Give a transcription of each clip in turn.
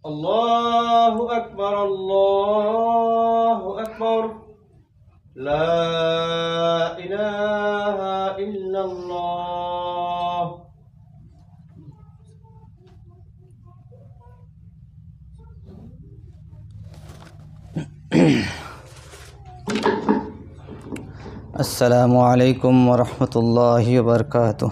الله أكبر الله أكبر لا إله إلا الله السلام عليكم ورحمة الله وبركاته.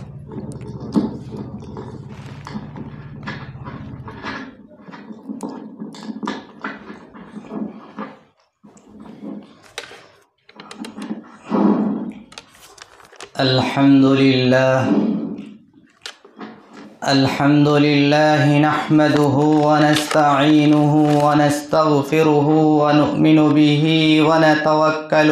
الحمد لله نحمده ونستعينه ونستغفره ونؤمن به ونتوكل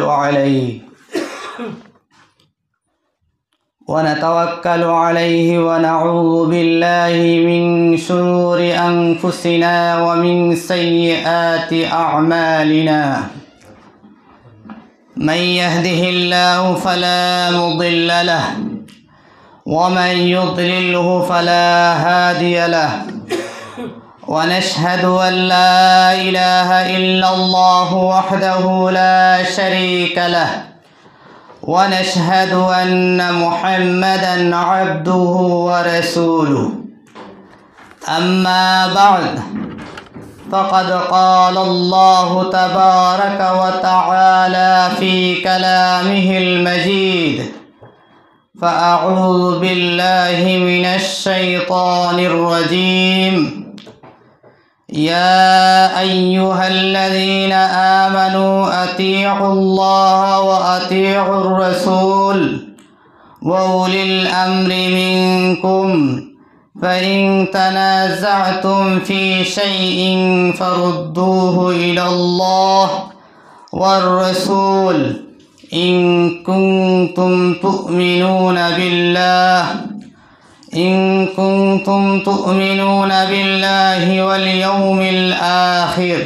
عليه ونعوذ بالله من شرور أنفسنا ومن سيئات أعمالنا. من يهده الله فلا مضل له ومن يضلله فلا هادي له. ونشهد أن لا إله إلا الله وحده لا شريك له. ونشهد أن محمدا عبده ورسوله. أما بعد فقد قال الله تبارك وتعالى في كلامه المجيد: فأعوذ بالله من الشيطان الرجيم. يا أيها الذين آمنوا أطيعوا الله وأطيعوا الرسول وأولي الأمر منكم فإن تنازعتم في شيء فردوه إلى الله والرسول إن كنتم تؤمنون بالله واليوم الآخر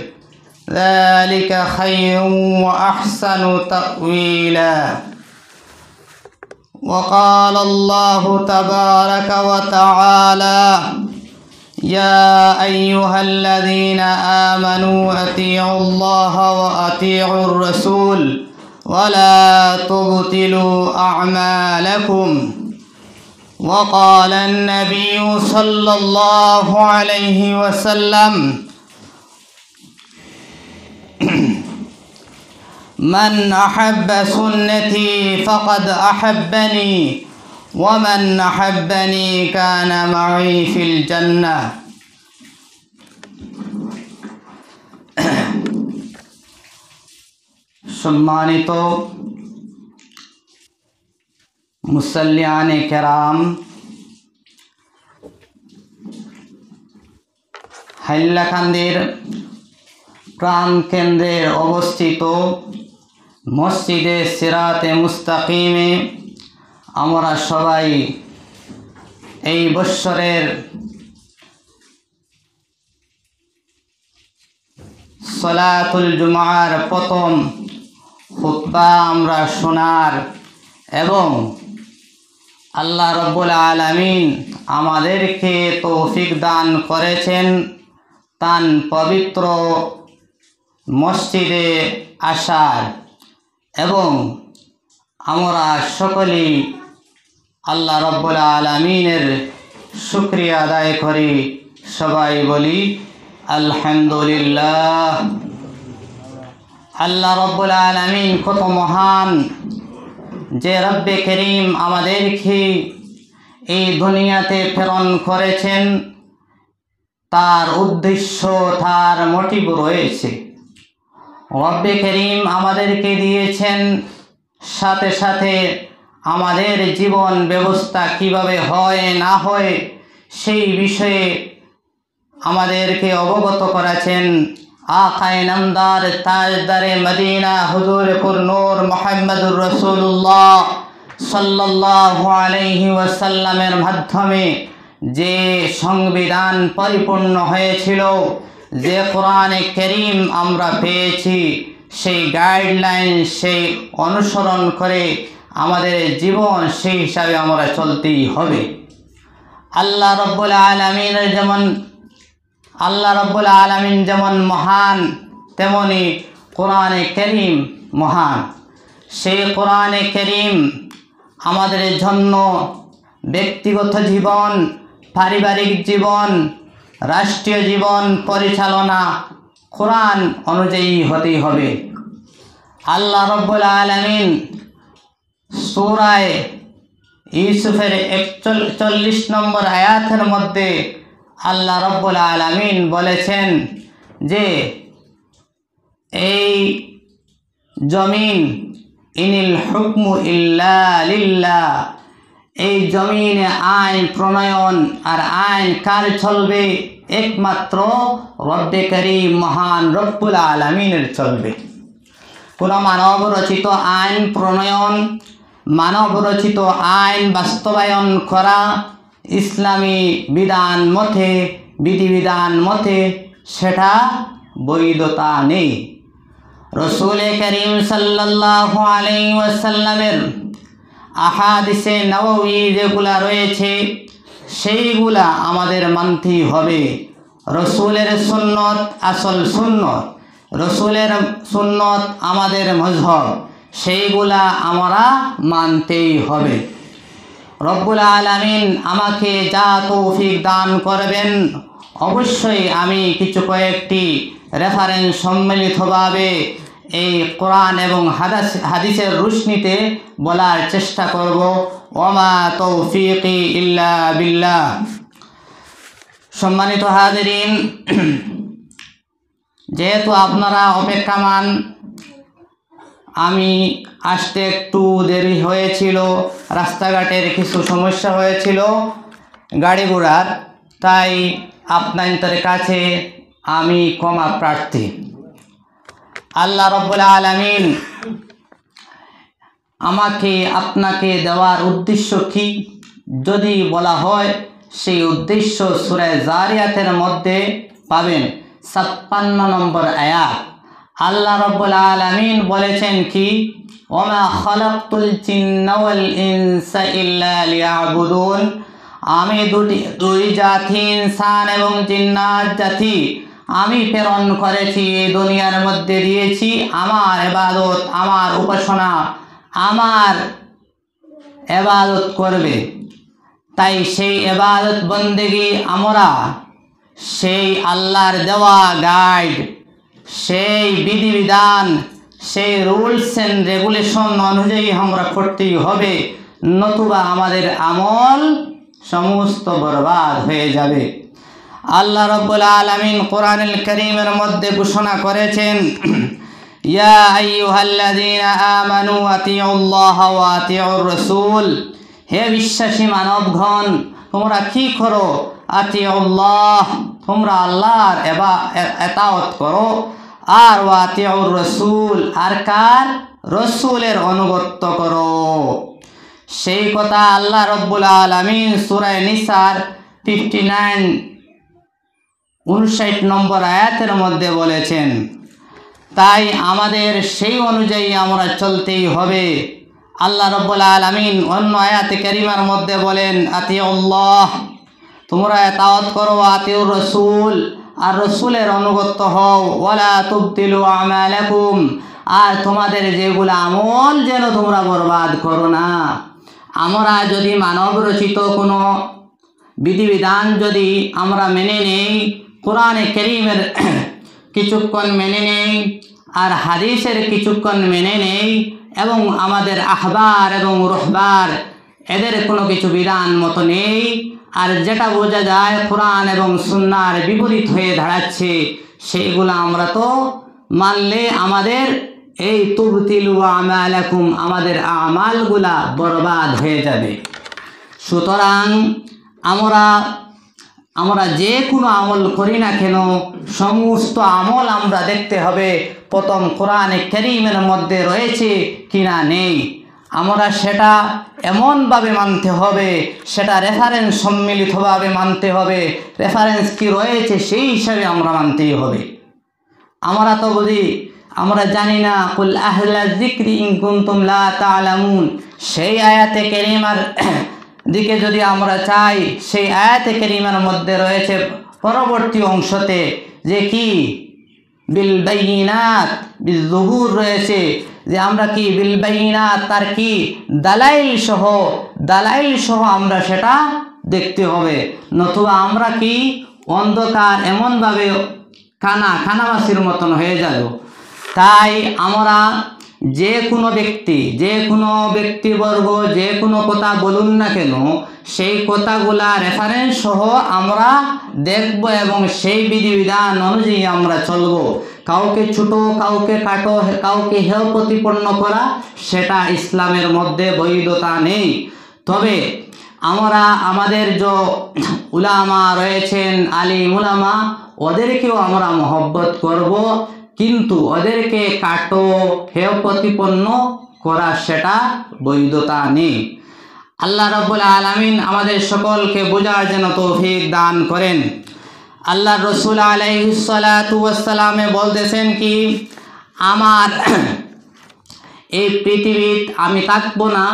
ذلك خير وأحسن تأويلا. وقال الله تبارك وتعالى: يا أيها الذين آمنوا أطيعوا الله وأطيعوا الرسول ولا تبطلوا أعمالكم. وقال النبي صلى الله عليه وسلم: من أحب سنتي فقد أحبني ومن أحبني كان معي في الجنة. সম্মানিত মুসল্লিয়ানে কেরাম, হাইলাকান্দির প্রাণকেন্দ্রে অবস্থিত মসজিদে সিরাতে মুস্তাকিমে আমরা সবাই এই বৎসরের সলাতুল জুমার প্রথম খুতবা আমরা শোনার এবং আল্লাহ রাব্বুল আলামিন আমাদেরকে তৌফিক দান করেছেন তান পবিত্র মসজিদে আসার, এবং আমরা সকলেই আল্লাহ রাব্বুল আলামিনের শুকরিয়া আদায় করি। সবাই বলি আলহামদুলিল্লাহ। আল্লাহ রাব্বুল আলামিন কত মহান, যে রব্বে করিম আমাদেরকে এই দুনিয়াতে প্রেরণ করেছেন। তার উদ্দেশ্য, তার মোটিভ রয়েছে। রব্বে করিম আমাদেরকে দিয়েছেন, সাথে সাথে আমাদের জীবন ব্যবস্থা কিভাবে হয় না হয় সেই বিষয়ে আমাদেরকে অবগত করেছেন আকায়ে নামদার তাজদারে মদিনা হুজুর পুরনূর মুহাম্মদুর রাসূলুল্লাহ সাল্লাল্লাহু আলাইহি ওয়াসাল্লামের মাধ্যমে। যে সংবিধান পরিপূর্ণ হয়েছিল, যে কোরআনে কারীম আমরা পেয়েছি, সেই গাইডলাইন, সেই অনুসরণ করে আমাদের জীবন সেই হিসাবে আমরা চলতেই হবে। আল্লাহ রাব্বুল আলামিনের যেমন আল্লাহ রাব্বুল আলামিন যেমন মহান, তেমনি কোরআনে কারীম মহান। সেই কোরআনে কারীম আমাদের জন্য ব্যক্তিগত জীবন, পারিবারিক জীবন, রাষ্ট্রীয় জীবন পরিচালনা কোরআন অনুযায়ী হতেই হবে। আল্লাহ রাব্বুল আলামিন সূরা ইউসুফের 41 নম্বর আয়াতের মধ্যে আল্লাহ রাব্বুল আলামিন বলেছেন যে এই জমিন ইনিল হুকমু ইল্লা লিল্লাহ, এই জমিনে আইন প্রণয়ন আর আইন কার চলবে? একমাত্র রব্বে কারীম মহান রব্বুল আলামিনের চলবে। কোনো মানব রচিত আইন প্রণয়ন, মানব রচিত আইন বাস্তবায়ন করা ইসলামী বিধান মতে, বিধিবিধান মতে সেটা বৈধতা নেই। রসুল করিম সাল্লাল্লাহু আলাইহি ওয়াসাল্লামের আহাদিসে নববী যেগুলা রয়েছে সেইগুলা আমাদের মানতেই হবে। রসুলের সুন্নত আসল সুন্নত, রসুলের সুন্নত আমাদের মজহব, সেইগুলা আমরা মানতেই হবে। রব্বুল আলামিন আমাকে যা তৌফিক দান করবেন, অবশ্যই আমি কয়েকটি রেফারেন্স সম্মিলিতভাবে এই কোরআন এবং হাদিসের রুশনিতে বলার চেষ্টা করব। ওমা তৌফিকি ইল্লা বিল্লাহ। সম্মানিত হাজিরিন, যেহেতু আপনারা অপেক্ষমান, আমি আসতে একটু দেরি হয়েছিল, রাস্তাঘাটের কিছু সমস্যা হয়েছিল গাড়ি ঘোড়ার, তাই আপনাদের কাছে আমি ক্ষমা প্রার্থী। আল্লাহ রাব্বুল আলামিন আমাকে আপনাকে দেওয়ার উদ্দেশ্য কি যদি বলা হয়, সেই উদ্দেশ্য সূরা জারিয়াতের মধ্যে পাবেন 56 নম্বর আয়াত। আল্লাহ রাব্বুল আলামিন বলেছেন কি, ওমা খালাকতুল জিন্না ওয়াল ইনসা ইল্লা লিয়াবুদুন, আমি দুই জাতি ইনসান এবং জিন্নাত জাতি আমি প্রেরণ করেছি, এই দুনিয়ার মধ্যে দিয়েছি আমার ইবাদত, আমার উপাসনা, আমার ইবাদত করবে। তাই সেই ইবাদত বন্দেগী আমরা সেই আল্লাহর দেওয়া গাইড, সেই বিধিবিধান, সেই রুলস অ্যান্ড রেগুলেশন অনুযায়ী আমরা করতেই হবে, নতুবা আমাদের আমল সমস্ত বরবাদ হয়ে যাবে। আল্লাহ রাব্বুল আলামিন কোরআনুল কারীমের মধ্যে ঘোষণা করেছেন, ইয়া আইয়ুহাল্লাযীনা আমানু আতিউল্লাহ ওয়া আতিউর রাসূল, হে বিশ্বাসী মানবগণ তোমরা কি করো? আতিউল্লাহ, তোমরা আল্লাহর ইতাআত করো, আর ওয়া আতিউর রাসূল, আর কার? রাসূলের অনুগত্য করো। সেই কথা আল্লাহ রাব্বুল আলামিন সূরা নিসার 59 নম্বর আয়াতের মধ্যে বলেছেন। তাই আমাদের সেই অনুযায়ী আমরা চলতেই হবে। আল্লাহ রাব্বুল আলামিন অন্য আয়াতে কারিমার মধ্যে বলেন, আতিউল্লাহ, তোমরা ইতাআত করো, আতিউর রাসূল, আর রাসূলের অনুগত হও, ওয়ালা তুবতিলু আমালাকুম, আর তোমাদের যেগুলো আমল যেন তোমরা বরবাদ করো না। আমরা যদি মানব রচিত কোনো বিধিবিধান যদি আমরা মেনে নেই, কোরআনে কারীমের কিছুক্ষণ মেনে নেই, আর হাদিসের কিছুক্ষণ মেনে নেই, এবং আমাদের আহবার এবং রহবার এদের কোনো কিছু বিধান মতো নেই, আর যেটা বোঝা যায় কোরআন এবং সুন্নাহর বিপরীত হয়ে দাঁড়াচ্ছে, সেইগুলো আমরা তো মানলে আমাদের এই তুবতিলু আমালাকুম, আমাদের আমালগুলা বরবাদ হয়ে যাবে। সুতরাং আমরা যে কোনো আমল করি না কেন, সমস্ত আমল আমরা দেখতে হবে প্রথম কোরআনে কারীমের মধ্যে রয়েছে কিনা নেই। আমরা সেটা এমনভাবে মানতে হবে, সেটা রেফারেন্স সম্মিলিতভাবে মানতে হবে, রেফারেন্স কি রয়েছে সেই হিসাবে আমরা মানতেই হবে। আমরা তো বুঝি, আমরা জানি না, কুল আহলা যিকরি ইন কুনতুম লা তা'লামুন, সেই আয়াতে কারীমার দিকে যদি আমরা চাই, সেই আয়াতে কারীমার মধ্যে রয়েছে পরবর্তী অংশতে যে কি বিল বাইনাত বিল যুহুর রয়েছে, যে আমরা কি বিল বাইনাত তার কি দালাইল সহ আমরা সেটা দেখতে হবে, নতুবা আমরা কি অন্ধকার এমনভাবে কানামাছির মতন হয়ে যাব। তাই আমরা যে কোনো ব্যক্তিবর্গ যে কোনো কথা বলুন না কেন, সেই কথাগুলা রেফারেন্স সহ আমরা দেখব এবং সেই বিধিবিধান অনুযায়ী আমরা চলব। কাউকে ছোট, কাউকে খাটো, কাউকে হেয় প্রতিপন্ন করা সেটা ইসলামের মধ্যে বৈধতা নেই। তবে আমরা আমাদের যে উলামা রয়েছেন, আলিম উলামা, ওদেরকেও আমরা মহব্বত করব, কিন্তু ওদেরকে কাটো হেয় প্রতিপন্ন করা সেটা বৈধতা নেই। আল্লাহ রাব্বুল আলামিন আমাদের সকলকে বোঝার যেন তৌফিক দান করেন। আল্লাহ রসুল আলাইহিস সালাতু ওয়াস সালামে বলতেছেন কি, আমার এই পৃথিবীতে আমি থাকবো না,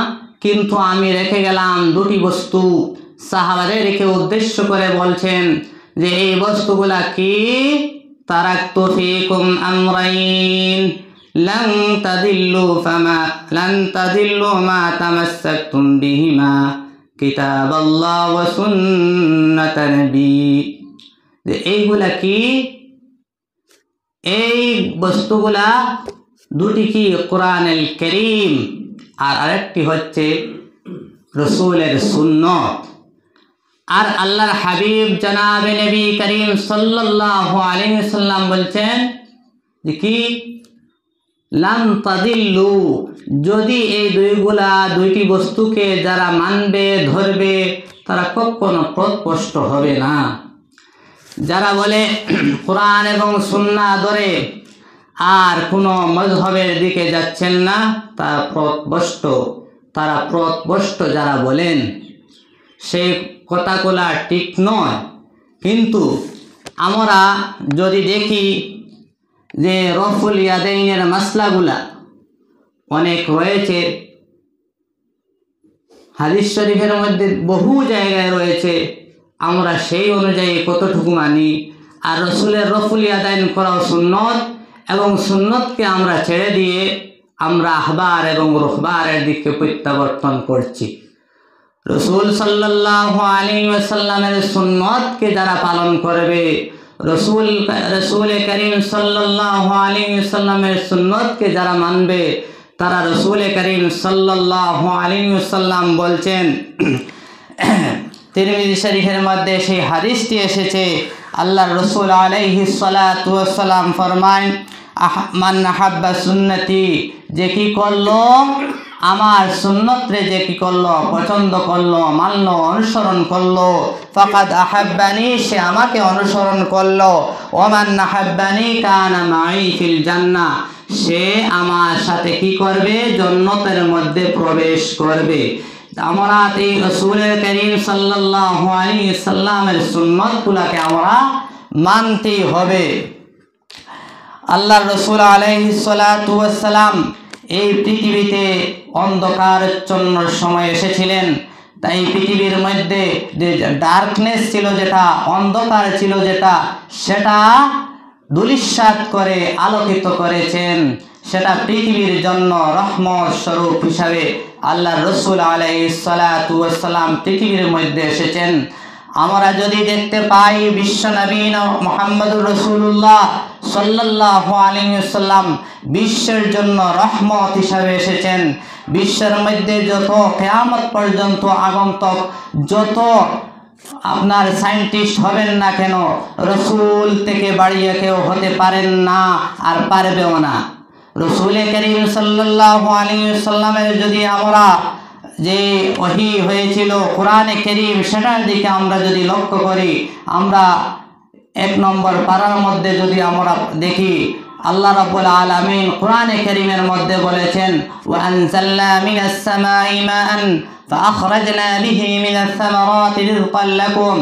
কিন্তু আমি রেখে গেলাম দুটি বস্তু। সাহাবাদেরকে উদ্দেশ্য করে বলছেন যে এই বস্তুগুলা কি, তারাকতু ফীকুম আমরাইন লান তাদিল্লু মা তামাসসাকতুম বিহিমা কিতাবাল্লাহ ওয়া সুন্নাত নবী। যে এইগুলা কি, এই বস্তুগুলা দুটি কি, কোরআনুল কারীম আর আরেকটি হচ্ছে রসুলের সুন্নত। আর আল্লাহর হাবিব জনাবে নবী করিম সাল্লাল্লাহু আলাইহি ওয়াসাল্লাম বলছেন যে কি, লান তাদিল্লু, যদি এই দুইটি বস্তুকে যারা মানবে ধরবে তারা কখনো পথভ্রষ্ট হবে না। যারা বলে কোরআন এবং সুন্নাহ ধরে আর কোনো মযহবের দিকে যাচ্ছেন না, তারা পথভ্রষ্ট যারা বলেন, সেই কথাগুলা ঠিক নয়। কিন্তু আমরা যদি দেখি যে রফুল ইয়াদাইনের মাসলাগুলা অনেক রয়েছে, হাদিস শরীফের মধ্যে বহু জায়গায় রয়েছে, আমরা সেই অনুযায়ী কতটুকু মানি। আর রসুলের রফুল ইয়াদাইন করাও সুন্নত, এবং সুন্নতকে আমরা ছেড়ে দিয়ে আমরা আহবার এবং রুহবারের দিকে প্রত্যাবর্তন করছি। রসুল সাল্লাল্লাহু আলাইহি ওয়াসাল্লামের সুন্নতকে যারা পালন করবে, রসুল করিম সাল্লাল্লাহু আলাইহি ওয়াসাল্লামের সুন্নতকে যারা মানবে, তারা রসুল করিম সাল্লাল্লাহু আলাইহি ওয়াসাল্লাম বলছেন, তিরমিজি শরীফের মধ্যে সেই হাদিসটি এসেছে, আল্লাহর রসুল আলাইহিস সালাতু ওয়াস সালাম ফরমান, মান আহাব্বা সুন্নতি, যে কি করলো আমার সুন্নতরে, যে কি করলো পছন্দ করলো, মানলো, অনুসরণ করলো, ফাকাদ আহাব্বানি, সে আমাকে অনুসরণ করলো, ওমান আহাব্বানি কানা মাই ফিল জান্নাহ, সে আমার সাথে কি করবে, জান্নাতের মধ্যে প্রবেশ করবে। আমরা এই রাসূল করিম সাল্লাল্লাহু আলাইহি ওয়াসাল্লামের সুন্নতগুলোকে আমরা মানতেই হবে। আল্লাহর রাসূল আলাইহিস সালাতু ওয়াস সালাম এই পৃথিবীতে অন্ধকারাচ্ছন্ন সময় এসেছিলেন। তাই পৃথিবীর মধ্যে যে ডার্কনেস ছিল, যেটা অন্ধকার ছিল, সেটা ধূলিসাৎ করে আলোকিত করেছেন। সেটা পৃথিবীর জন্য রহমত স্বরূপ হিসাবে আল্লাহর রাসূল আলাইহিস সালাতু ওয়াস সালাম পৃথিবীর মধ্যে এসেছেন। আমরা যদি দেখতে পাই বিশ্বনবী মুহাম্মদুর রাসূলুল্লাহ সাল্লাল্লাহু আলাইহি ওয়াসাল্লাম বিশ্বের জন্য রহমত হিসাবে এসেছেন। বিশ্বের মধ্যে যত কিয়ামত পর্যন্ত আগন্তুক যত আপনার সায়েন্টিস্ট হবেন না কেন, রাসূল থেকে বাড়িয়ে কেউ হতে পারেন না আর পারবেও না। রাসূল করিম সাল্লাল্লাহু আলাইহি ওয়াসাল্লামের যদি আমরা যে ওহী হয়েছিল কোরআনে কারীম, সেটার দিকে আমরা যদি লক্ষ্য করি, আমরা 1 নম্বর পারার মধ্যে যদি আমরা দেখি, আল্লাহ রাব্বুল আলামিন কোরআনে কারীমের মধ্যে বলেছেন, ওয়া আনজালনা মিনাস সামাই মাআন ফাআখরাজনা বিহি মিনাস সামারাতি রিজকান লাকুম।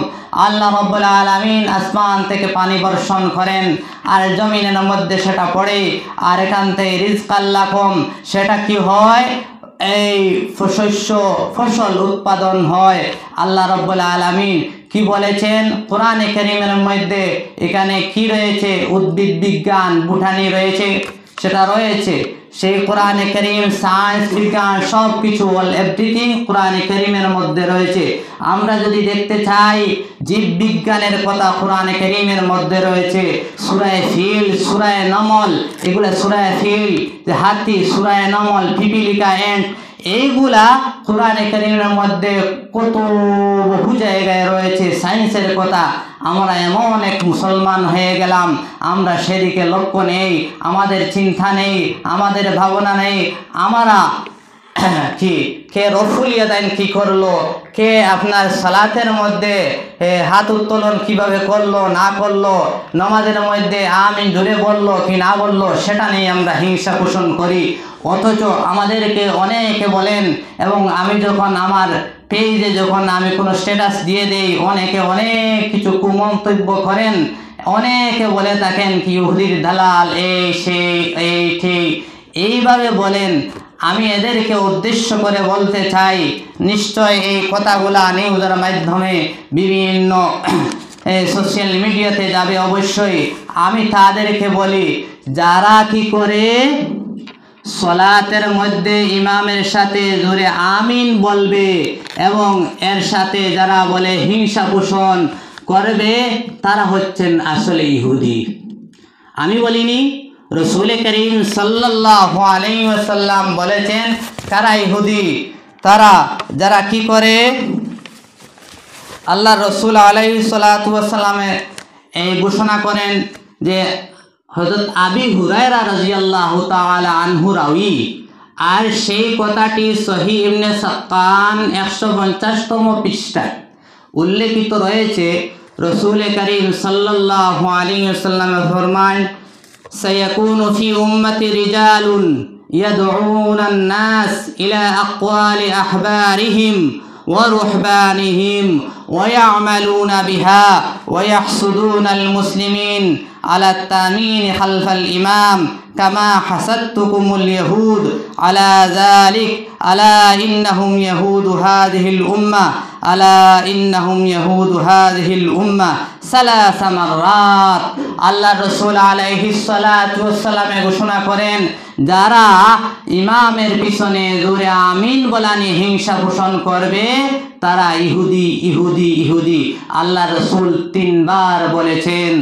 আল্লাহ রাব্বুল আলামিন আসমান থেকে পানি বর্ষণ করেন আর জমিনের মধ্যে সেটা পড়ে, আর এখান থেকে রিজকান লাকুম, সেটা কি হয়, এই ফসল উৎপাদন হয়। আল্লাহ রাব্বুল আলামিন কি বলেছেন কোরআনে কারীমের মধ্যে? এখানে কি রয়েছে? উদ্ভিদ বিজ্ঞান, বুটানি রয়েছে, সেটা রয়েছে। সেই কোরআনে কারীম, সায়েন্স, বিজ্ঞান সব কিছু, অল এভরিথিং কোরআনে কারীমের মধ্যে রয়েছে। আমরা যদি দেখতে চাই জীব বিজ্ঞানের কথা কোরআনে কারীমের মধ্যে রয়েছে। সূরা ফিল, সূরা নামল, এগুলা সূরা ফিল যে হাতি, সূরা নামল পিপিলিকা, এন্ড, এইগুলা কোরআনে কারীমের মধ্যে কত বহু জায়গায় রয়েছে সায়েন্সের কথা। আমরা এমন এক মুসলমান হয়ে গেলাম, আমরা সেদিকে লক্ষ্য নেই, আমাদের চিন্তা নেই, আমাদের ভাবনা নেই। আমরা কি কে রফুল ইয়াদাইন কি করলো, কে আপনার সালাতের মধ্যে হাত উত্তোলন কিভাবে করলো না করলো, নামাজের মধ্যে আমিন জোরে বললো কি না বললো, সেটা নিয়ে আমরা হিংসা পোষণ করি। অথচ আমাদেরকে অনেকে বলেন, এবং আমি যখন আমার পেজে যখন আমি কোনো স্ট্যাটাস দিয়ে দেই, অনেকে অনেক কিছু কুমন্তব্য করেন। অনেকে বলে থাকেন কি ইহুদির দালাল, এই সেই, এই ঠিক, এইভাবে বলেন। আমি এদেরকে উদ্দেশ্য করে বলতে চাই, নিশ্চয় এই কথাগুলা নিউজের মাধ্যমে বিভিন্ন সোশ্যাল মিডিয়াতে যাবে অবশ্যই। আমি তাদেরকে বলি, যারা কি করে সলাতের মধ্যে ইমামের সাথে জোরে আমিন বলবে এবং এর সাথে যারা বলে হিংসা পোষণ করবে, তারা হচ্ছেন আসলে ইহুদি। আমি বলিনি, রসুল করিম সাল্লাল্লাহু আলাইহি ওয়াসাল্লাম বলেছেন কারা ইহুদি? তারা যারা কি করে আল্লাহ রসুল আলাইহিস সালাতু ওয়াস সালামে এই ঘোষণা করেন যে হযরত আবি হুরায়রা রাদিয়াল্লাহু তাআলা আনহু রাওয়ী, আর সেই কথাটি সহিহ ইবনে সাক্কান 150তম পৃষ্ঠায় উল্লেখিত রয়েছে। রসুল করিম সাল্লাল্লাহু আলাইহি ওয়াসাল্লাম ফরমান, সায়াকুনু ফি উম্মতি রিজালুন ইয়াদউনা আন-নাস ইলা আকওয়ালি আহবারিহিম ওয়া রুহবানিহিম ওয়া ইয়ামালুনা বিহা ওয়া ইয়াহসুদুনা আল-মুসলিমিন على التأمين خلف الإمام كما حسدتكم اليهود على ذلك ألا إنهم يهود هذه الأمة ألا إنهم يهود هذه الأمة ثلاث مرات। আল্লাহ রসুল আলাইহিস সালাতু ওয়াস সালাম ঘোষণা করেন, যারা ইমামের পিছনে জোরে আমিন বলা নিয়ে হিংসা পোষণ করবে তারা ইহুদি, ইহুদি, ইহুদি। আল্লাহ রসুল 3 বার বলেছেন।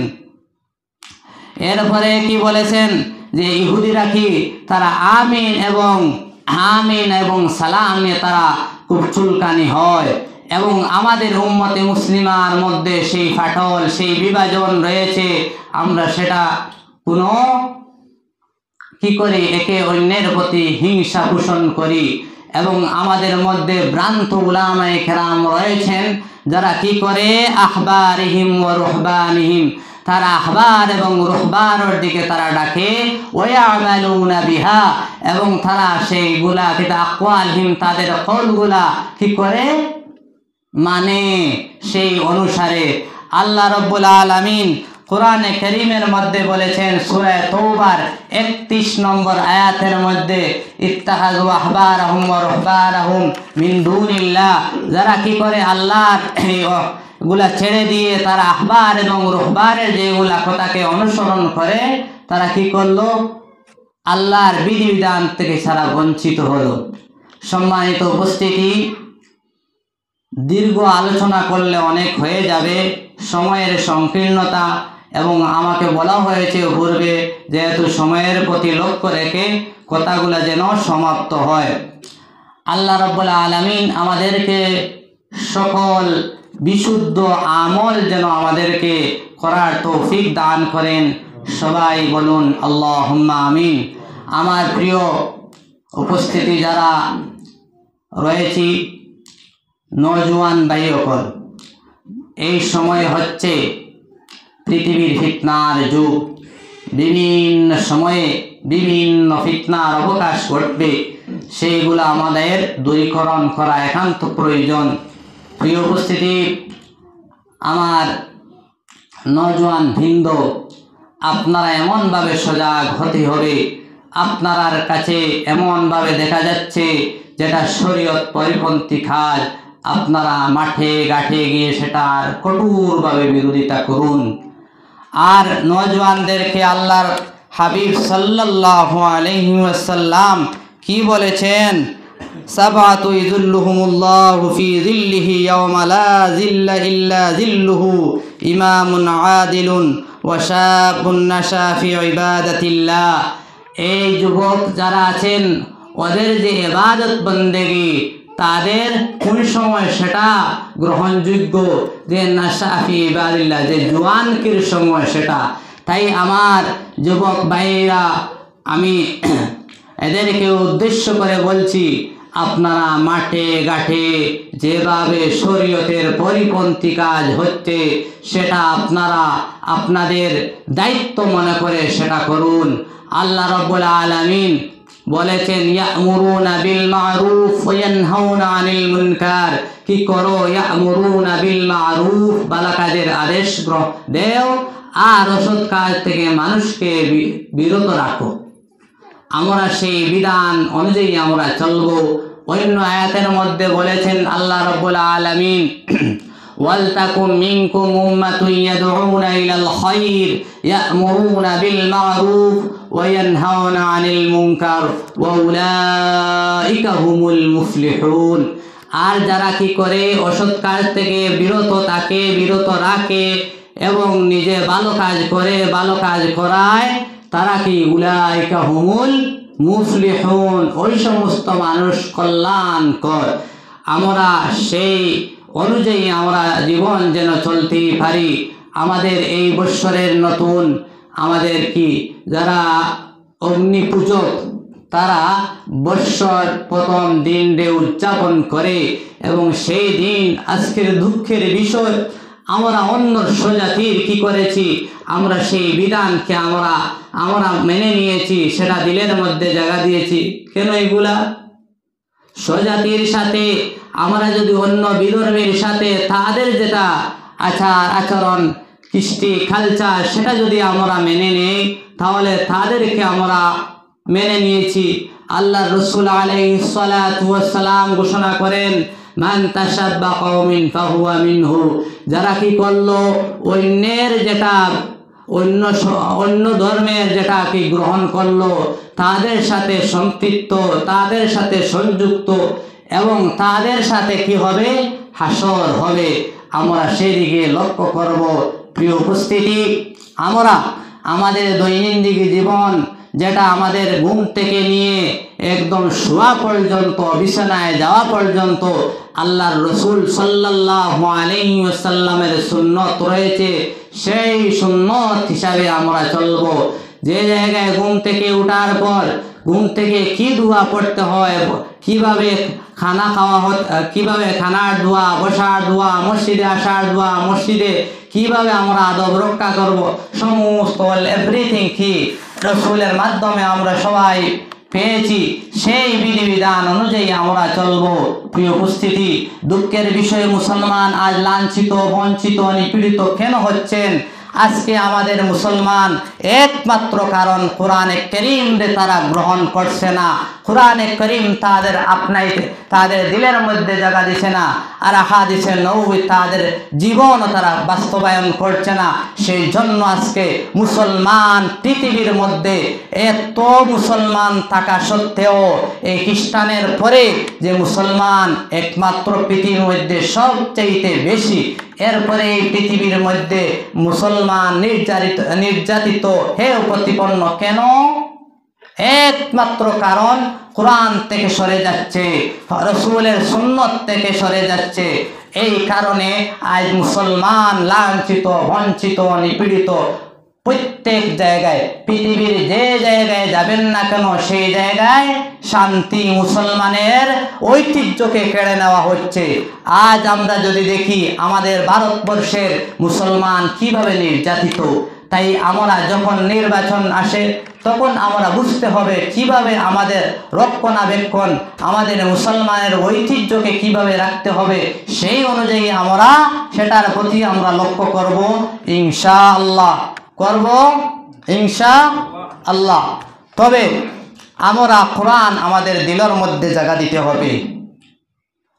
এরপরে কি বলেছেন যে ইহুদিরা কি তারা আমিন এবং সালাম নিয়ে তারা খুব চুলকানি হয়, এবং আমাদের উম্মতে মুসলিমার মধ্যে সেই ফাটল, সেই বিভাজন রয়েছে। আমরা সেটা কোনো কি করি, একে অন্যের প্রতি হিংসা পোষণ করি। এবং আমাদের মধ্যে ভ্রান্ত উলামায়ে কেরাম রয়েছেন যারা কি করে আহবারিহিম ওয়া রুহবানিহিম, তারা আহবার এবং রুহবানের দিকে তারা ডাকে, ওয়ায়ামালুনা বিহা, এবং তারা সেইগুলা কিতা আকওয়ালহিম, তাদের কওলগুলা কি করে মানে সেই অনুসারে। আল্লাহ রাব্বুল আলামিন কোরআনে কারীমের মধ্যে বলেছেন সূরা তওবার 31 নম্বর আয়াতের মধ্যে, ইত্তাখাযু আহবারাহুম ওয়া রুহবানাহুম মিন দুনিল্লাহ, যারা কি করে আল্লাহর গুলা ছেড়ে দিয়ে তারা আহবার এবং রুহবানের যেগুলা কথাকে অনুসরণ করে, তারা কি করলো, আল্লাহর বিধিবিধান থেকে সারা বঞ্চিত হলো। সম্মানিত উপস্থিতি, দীর্ঘ আলোচনা করলে অনেক হয়ে যাবে, সময়ের সংকীর্ণতা, এবং আমাকে বলা হয়েছে পূর্বে যেহেতু সময়ের প্রতি লক্ষ্য রেখে কথাগুলো যেন সমাপ্ত হয়। আল্লাহ রাব্বুল আলামিন আমাদেরকে সকল বিশুদ্ধ আমল যেন আমাদেরকে করার তৌফিক দান করেন। সবাই বলুন আল্লাহুম্মা আমিন। আমার প্রিয় উপস্থিতি যারা রয়েছি, নওজোয়ান ভাই সকল, এই সময় হচ্ছে পৃথিবীর ফিতনার যুগ। বিভিন্ন সময়ে বিভিন্ন ফিতনার অবকাশ ঘটবে, সেইগুলো আমাদের দূরীকরণ করা একান্ত প্রয়োজন। প্রিয় উপস্থিতি, আমার নওজোয়ান বৃন্দ, আপনারা এমনভাবে সজাগ হতে হবে, আপনার কাছে এমনভাবে দেখা যাচ্ছে যেটা শরীয়ত পরিপন্থী কাজ, আপনারা মাঠে ঘাটে গিয়ে সেটার কঠোরভাবে বিরোধিতা করুন। আর নওজওয়ানদেরকে আল্লাহর হাবিব সাল্লাল্লাহু আলাইহি ওয়াসাল্লাম কি বলেছেন? সাবাতু ইযুল্লুহুমুল্লাহু ফি যিল্লিহি ইয়াওমা লা যিল্লা ইল্লা যিল্লুহু ইমামুন আদিলুন ওয়া শাবুন নাশা ফি ইবাদাতিল্লাহ। এই যুবক যারা আছেন ওদের যে ইবাদত বন্দেগী তাদের কোন সময় সেটা গ্রহণযোগ্য, যে নাশা ফি ইবাদিল্লাহ, যে জওয়ানকির সময় সেটা। তাই আমার যুবক ভাইরা, আমি এদেরকে উদ্দেশ্য করে বলছি, আপনারা মাঠে ঘাটে যেভাবে শরীয়তের পরিপন্থী কাজ হচ্ছে সেটা আপনারা আপনাদের দায়িত্ব মনে করে সেটা করুন। আল্লাহ রাব্বুল আলামিন বলেছেন ইয়ামুরুনা বিল মারুফ ওয়া ইয়ানহাউনা আনিল মুনকার। কি করো? ইয়ামুরুনা বিল মারুফ, ভালো কাজের আদেশ দেও আর অসৎ কাজ থেকে মানুষকে বিরত রাখো। আমরা সেই বিধান অনুযায়ী আমরা চলবো। অন্য আয়াতের মধ্যে বলেছেন আল্লাহ রাব্বুল আলামিন ওয়ালতাকুম মিনকুম উম্মাতুন ইয়াদউনা ইলাল খায়র ইয়ামুরুনা বিল মারুফ ওয়া ইয়ানহাউনা আনিল মুনকার ওয়া উলাইকা হুমুল মুফলিহুন। আর যারা কি করে? অসৎ কাজ থেকে বিরত রাখে এবং নিজে ভালো কাজ করে, ভালো কাজ করায়, তারা কি? উলাইকা হুমুল মুফলিহুন, ওই সমস্ত মানুষ কল্যাণকর। আমরা সেই অনুযায়ী আমরা জীবন যেন চলতেই পারি। আমাদের এই বৎসরের নতুন আমাদের কি যারা অগ্নি পূজক তারা বৎসর প্রথম দিনটি উদযাপন করে এবং সেই দিন আজকের দুঃখের বিষয় আমরা অন্য স্বজাতির কি করেছি, আমরা সেই বিধানকে আমরা মেনে নিয়েছি, সেটা দিলের মধ্যে জায়গা দিয়েছি। কেন এগুলা? স্বজাতির সাথে আমরা যদি অন্য বিধর্মীর সাথে তাদের যেটা আচার আচরণ কৃষ্টি কালচার সেটা যদি আমরা মেনে নেই তাহলে তাদেরকে আমরা মেনে নিয়েছি। আল্লাহ রাসূল আলাইহিস সালাতু ওয়াস সালাম ঘোষণা করেন মান তাশাব্বা কওমিন ফাহুয়া মিনহু। যারা কি করলো? অন্যের যেটা অন্য ধর্মের যেটা কি গ্রহণ করলো তাদের সাথে সম্পৃক্ত, তাদের সাথে সংযুক্ত এবং তাদের সাথে কি হবে? হাসর হবে। আমরা সেদিকে লক্ষ্য করব। প্রিয় উপস্থিতি, আমরা আমাদের দৈনন্দিন জীবন যেটা আমাদের ঘুম থেকে নিয়ে একদম শোয়া পর্যন্ত, বিছানায় যাওয়া পর্যন্ত আল্লাহর রাসূল সাল্লাল্লাহু আলাইহি ওয়াসাল্লামের সুন্নত রয়েছে। সেই সুন্নত হিসাবে আমরা চলব। যে জায়গায় ঘুম থেকে ওঠার পর ঘুম থেকে কি দোয়া পড়তে হয়, কিভাবে খানা খাওয়া কিভাবে খানার দোয়া, বসার দোয়া, মসজিদে আসার দোয়া, মসজিদে কিভাবে আমরা আদব রক্ষা করব, সমস্ত এভরিথিং কি রাসূলের মাধ্যমে আমরা সবাই পেয়েছি। সেই বিধিবিধান অনুযায়ী আমরা চলব। প্রিয় উপস্থিতি, দুঃখের বিষয়ে মুসলমান আজ লাঞ্ছিত, বঞ্চিত, নিপীড়িত কেন হচ্ছেন? আজকে আমাদের মুসলমান একমাত্র কারণ কোরআনে কারীমকে তারা গ্রহণ করছে না, কোরআনে কারীম তাদের আপনাইতে তাদের দিলের মধ্যে জায়গা দিচ্ছে না, আর হাদিসে নববী তাদের জীবন তারা বাস্তবায়ন করছে না। সেই জন্য আজকে মুসলমান পৃথিবীর মধ্যে এত মুসলমান থাকা সত্ত্বেও এই খ্রিস্টানের পরে যে মুসলমান একমাত্র পৃথিবীর মধ্যে সবচেয়ে বেশি, এরপরে এই পৃথিবীর মধ্যে মুসলমান নির্যাতিত হেয় প্রতিপন্ন কেন? একমাত্র কারণ কোরআন থেকে সরে যাচ্ছে, রাসূলের সুন্নত থেকে সরে যাচ্ছে। এই কারণে আজ মুসলমান লাঞ্ছিত, বঞ্চিত, নিপীড়িত। প্রত্যেক জায়গায়, পৃথিবীর যে জায়গায় যাবেন না কেন সেই জায়গায় শান্তি, মুসলমানের ঐতিহ্যকে কেড়ে নেওয়া হচ্ছে। আজ আমরা যদি দেখি আমাদের ভারতবর্ষের মুসলমান কিভাবে নির্যাতিত, তাই আমরা যখন নির্বাচন আসে তখন আমরা বুঝতে হবে কিভাবে আমাদের রক্ষণাবেক্ষণ, আমাদের মুসলমানের ঐতিহ্যকে কিভাবে রাখতে হবে। সেই অনুযায়ী আমরা সেটার প্রতি আমরা লক্ষ্য করব ইনশাআল্লাহ, করব ইনশাআল্লাহ। তবে আমরা কোরআন আমাদের দিলের মধ্যে জায়গা দিতে হবে।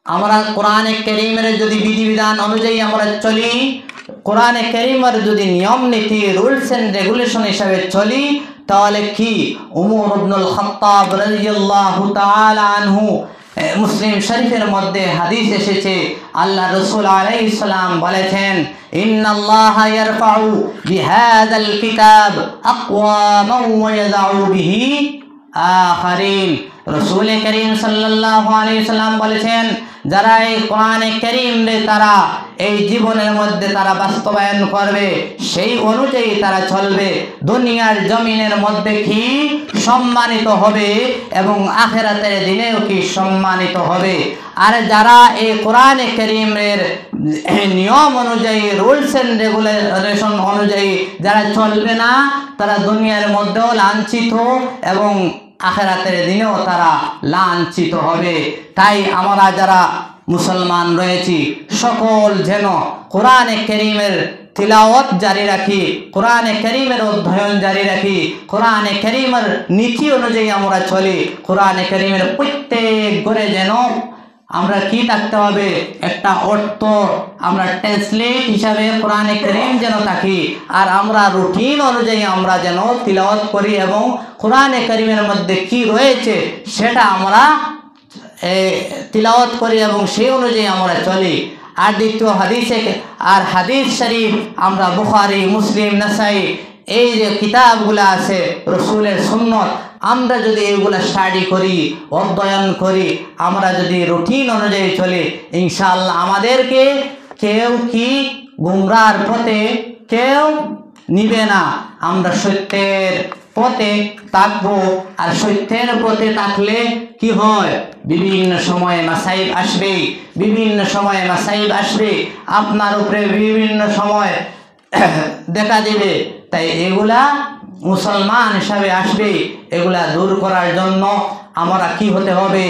আমরা কোরআনে কারীমের যদি বিধিবিধান অনুযায়ী আমরা চলি, কোরআনে কারীমের যদি নিয়ম নীতি রুলস এন্ড রেগুলেশন হিসাবে চলি, তাহলে কি উমর ইবনুল খাত্তাব রাদিয়াল্লাহু তাআলা আনহু, মুসলিম শরীফের মধ্যে হাদিস এসেছে, আল্লাহ রাসূল আলাইহিস সালাম বলেছেন, ইন্নাল্লাহা ইয়ারফাউ বিহাযাল কিতাব আকওয়ামান ওয়া ইয়াযউ বিহি আখারিন। রাসূল করিম সাল্লাল্লাহু আলাইহি সাল্লাম বলেছেন, যারা এই কোরআনে কারীমে তারা এই জীবনের মধ্যে তারা বাস্তবায়ন করবে, সেই অনুযায়ী তারা চলবে, দুনিয়ার জমিনের মধ্যে কি সম্মানিত হবে এবং আখিরাতের দিনেও কি সম্মানিত হবে। আর যারা এই কোরআনে কারীমের নিয়ম অনুযায়ী রুলস এন্ড রেগুলেশন অনুযায়ী যারা চলবে না, তারা দুনিয়ার মধ্যেও লাঞ্ছিত এবং আখিরাতের দিনেও তারা লাঞ্ছিত হবে। তাই আমরা যারা মুসলমান রয়েছি সকল যেন কোরআনে কারীমের তিলাওয়াত জারি রাখি, কোরআনে কারীমের অধ্যয়ন জারি রাখি, কোরআনে কারীমের নীতি অনুযায়ী আমরা চলি। কোরআনে কারীমের প্রত্যেক ঘরে যেন আমরা কি থাকতে হবে, একটা অর্থ আমরা ট্রান্সলেট হিসাবে কোরআনে কারীম যেন থাকি, আর আমরা রুটিন অনুযায়ী আমরা যেন তিলাওয়াত করি এবং কোরআনে কারীমের মধ্যে কি রয়েছে সেটা আমরা তিলাওয়াত করি এবং সেই অনুযায়ী আমরা চলি। আর দ্বিতীয় হাদিসে, আর হাদিস শরীফ আমরা বুখারী, মুসলিম, নাসাই এই যে কিতাবগুলো আছে রসুলের সুন্নত, আমরা যদি এগুলো স্টাডি করি, অধ্যয়ন করি, আমরা যদি রুটিন অনুযায়ী চলি, ইনশাআল্লাহ আমাদেরকে কেউ কি গুমরার পথে কেউ নিবে না। আমরা সত্যের পথে থাকবো, আর সত্যের পথে থাকলে কি হয়, বিভিন্ন সময়ে মাসাইব আসবে, বিভিন্ন সময়ে মাসাইব আসবে, আপনার উপরে বিভিন্ন সময় দেখা দিবে। তাই এগুলা মুসলমান হিসাবে আসবে, এগুলা দূর করার জন্য আমরা কি হতে হবে,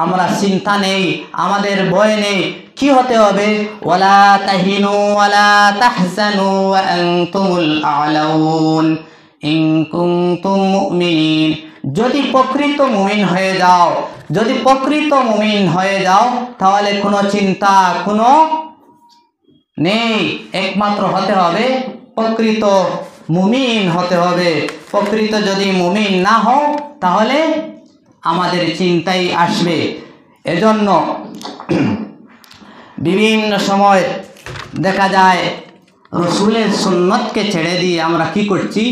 আমরা চিন্তা নেই, আমাদের ভয় নেই, কি হতে হবে, ওয়ালা তাহিনু ওয়ালা তাহজানু ওয়া আনতুমুল আ'লাউন ইন কুনতুম মুমিনিন। যদি প্রকৃত মুমিন হয়ে যাও, যদি প্রকৃত মুমিন হয়ে যাও, তাহলে কোনো চিন্তা কোনো নেই, একমাত্র হতে হবে প্রকৃত মুমিন হতে হবে। প্রকৃত যদি মুমিন না হও তাহলে আমাদের চিন্তাই আসবে। এজন্য বিভিন্ন সময় দেখা যায় রসুলের সুন্নতকে ছেড়ে দিয়ে আমরা কি করছি,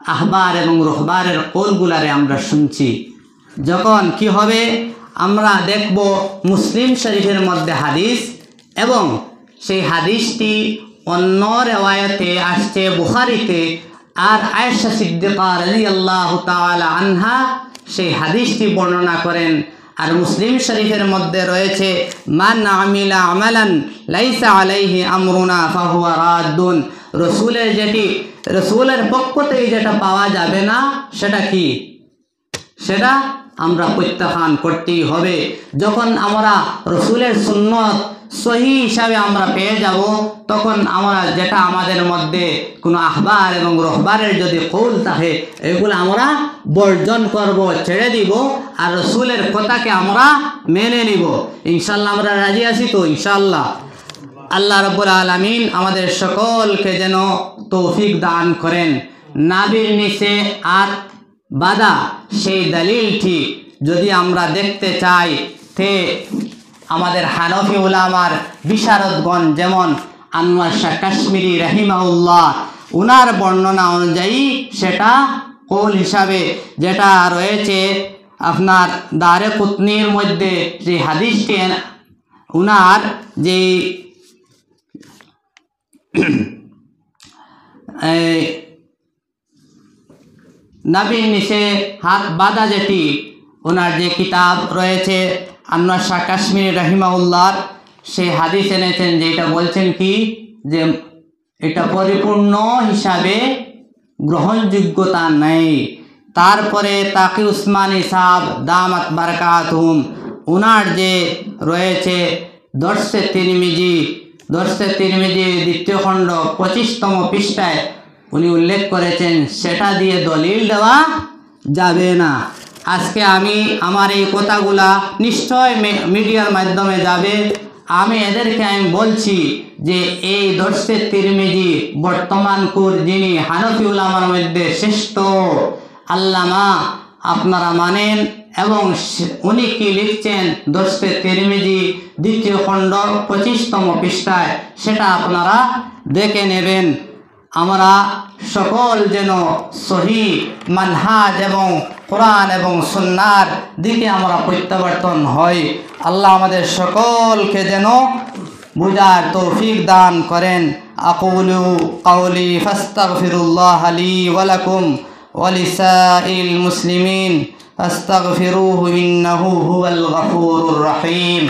আহবার এবং রহবারের কৌলগুলারে আমরা শুনছি। যখন কি হবে, আমরা দেখব মুসলিম শরীফের মধ্যে হাদিস এবং সেই হাদিসটি অন্য রেওয়ায়তে আসছে বুখারীতে, আর আয়েশা সিদ্দিকা রাদিয়াল্লাহু তাআলা আনহা সেই হাদিসটি বর্ণনা করেন। আর মুসলিম শরীফের মধ্যে রয়েছে, মান আমিলা আমালান লাইসা আলাইহি আমরুনা ফাহুয়া রাদ্দুন। রসুলের যেটি, রসুলের পক্ষ থেকে যেটা পাওয়া যাবে না সেটা কি, সেটা আমরা প্রত্যাখ্যান করতেই হবে। যখন আমরা রসুলের সুন্নত সহি হিসাবে আমরা পেয়ে যাব, তখন আমরা যেটা আমাদের মধ্যে কোনো আহবার এবং রহবারের যদি কৌল থাকে, এগুলো আমরা বর্জন করব, ছেড়ে দিব, আর রসুলের কথাকে আমরা মেনে নিব। ইনশাল্লাহ আমরা রাজি আছি তো? ইনশাল্লাহ আল্লাহ রাব্বুল আলামিন আমাদের সকলকে যেন তৌফিক দান করেন। নাবির নিচে আর বাদা সেই দলিলটি যদি আমরা দেখতে চাই, তে আমাদের হানফি উলামার বিশারদগণ যেমন আনোয়ার শাহ কাশ্মীরি রাহিমাহুল্লাহ, উনার বর্ণনা অনুযায়ী সেটা কৌল হিসাবে যেটা রয়েছে আপনার দারে কুতনির মধ্যে যে হাদিসটি, উনার যে নাবির নিচে হাত বাঁধা যেটি, ওনার যে কিতাব রয়েছে আনোয়ার শাহ কাশ্মীরি রাহিমাহুল্লাহর, সে হাদিস এনেছেন যেটা বলছেন কি, যে এটা পরিপূর্ণ হিসাবে গ্রহণযোগ্যতা নেই। তারপরে তাকি উসমানী সাহাব দামাত বারাকাতুহুম, ওনার যে রয়েছে দর্শে তিরমিজি দ্বিতীয় খণ্ড 25তম পৃষ্ঠায় উনি উল্লেখ করেছেন, সেটা দিয়ে দলিল দেওয়া যাবে না। আজকে আমি আমার এই কথাগুলা নিশ্চয় মিডিয়ার মাধ্যমে যাবে। আমি বলছি যে এই দর্শে তিরমিজি বর্তমানকুর যিনি হানফি উলামার মধ্যে শ্রেষ্ঠ আল্লামা আপনারা মানেন, এবং উনি কি লিখছেন দর্শে তিরমিজি 2য় খণ্ড 25তম পৃষ্ঠায়, সেটা আপনারা দেখে নেবেন। আমরা সকল যেন সহি মানহাজ এবং কোরআন এবং সুন্নাহর দিকে আমরা প্রত্যাবর্তন হই। আল্লাহ আমাদের সকলকে যেন বুঝার তৌফিক দান করেন। আকুলু কাউলি ফাস্তাগফিরুল্লাহ লি ওয়া লাকুম ওয়া লিসাইল মুসলিমিন ফাস্তাগফিরুহু ইন্নাহু হুয়াল গফুরুর রহিম।